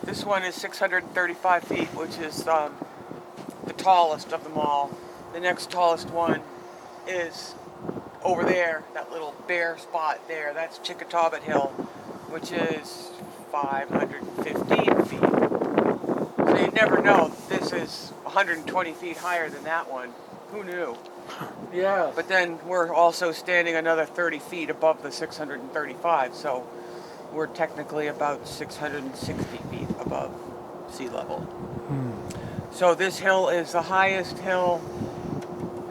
This one is 635 feet, which is the tallest of them all. The next tallest one is over there, that little bare spot there. That's Chickatawbut Hill, which is 515 feet. So you'd never know this is 120 feet higher than that one. Who knew? Yeah. But then we're also standing another 30 feet above the 635, so we're technically about 660 feet above sea level. So this hill is the highest hill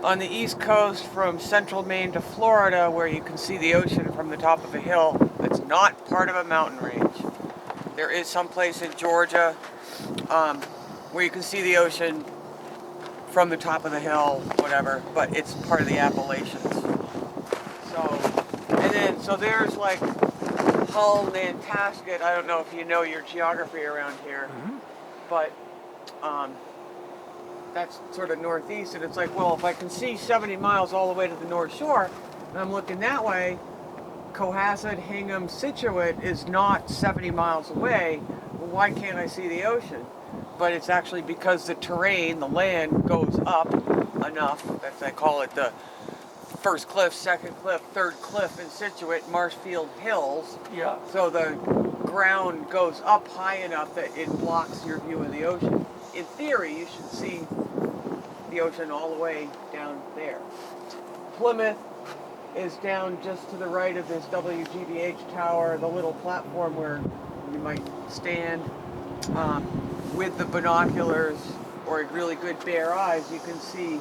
on the east coast from central Maine to Florida, where you can see the ocean from the top of a hill that's not part of a mountain range. There is some place in Georgia where you can see the ocean from the top of the hill, whatever, but it's part of the Appalachians. So there's like Hull, Nantasket. I don't know if you know your geography around here, but that's sort of northeast, and it's like, well, if I can see 70 miles all the way to the North Shore, and I'm looking that way, Cohasset, Hingham, Scituate is not 70 miles away. Well, why can't I see the ocean? But it's actually because the terrain, the land, goes up enough. That's, I call it the first cliff, second cliff, third cliff in Scituate, Marshfield Hills. Yeah. So the ground goes up high enough that it blocks your view of the ocean. In theory, you should see the ocean all the way down there. Plymouth is down just to the right of this WGBH tower, the little platform where you might stand. With the binoculars or really good bare eyes, you can see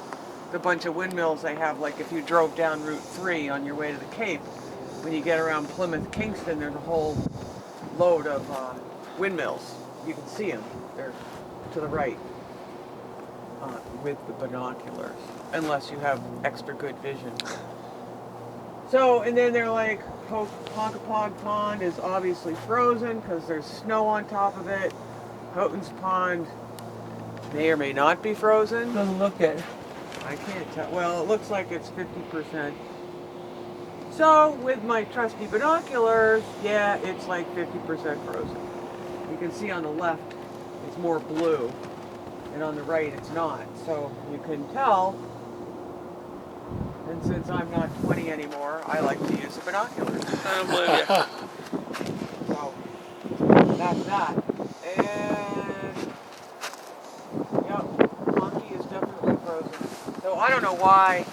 the bunch of windmills they have. Like if you drove down Route 3 on your way to the Cape, when you get around Plymouth, Kingston, there's a whole load of windmills. You can see them. They're to the right with the binoculars, unless you have extra good vision. So, and then they're like, Ponkapog Pond is obviously frozen because there's snow on top of it. Houghton's Pond may or may not be frozen. Doesn't look it. I can't tell. Well, it looks like it's 50%. So, with my trusty binoculars, yeah, it's like 50% frozen. You can see on the left, it's more blue, and on the right, it's not. So, you can tell. And since I'm not 20 anymore, I like to use the binoculars. I don't blame you. So, that's that. And, yep, Ponky is definitely frozen. So I don't know why.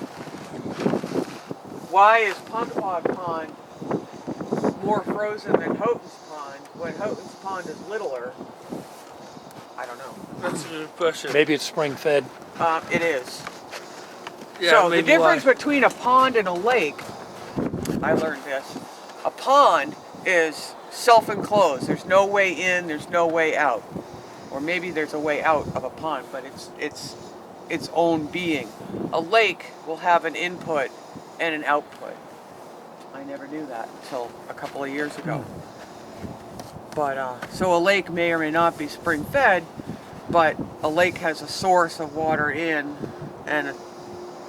Why is Ponkapog Pond more frozen than Houghton's Pond when Houghton's Pond is littler? I don't know. That's a good question. Maybe it's spring fed. It is. Yeah, So the maybe difference why. between a pond and a lake, I learned this. A pond is self-enclosed. There's no way in, there's no way out. Or maybe there's a way out of a pond, but it's its own being. A lake will have an input and an output. I never knew that until a couple of years ago. But so a lake may or may not be spring fed, but a lake has a source of water in and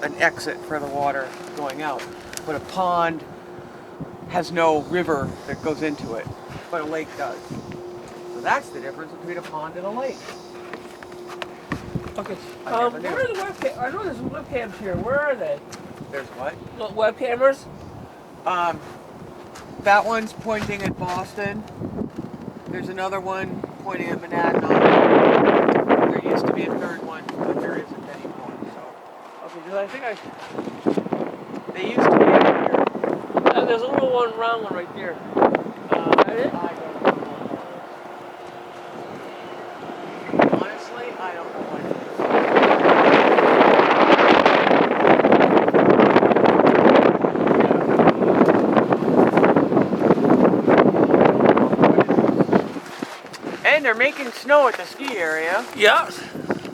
an exit for the water going out. But a pond has no river that goes into it, but a lake does. So that's the difference between a pond and a lake. Okay. I never knew. Where are the webcams? I know there's webcams here. Where are they? There's what? No, web cameras? That one's pointing at Boston. There's another one pointing at Monadnock. There used to be a third one, but there isn't anymore. So. Okay, because I think They used to be out here. there's a little one round one right there. I don't know. Honestly, I don't know what it is. And they're making snow at the ski area. Yeah.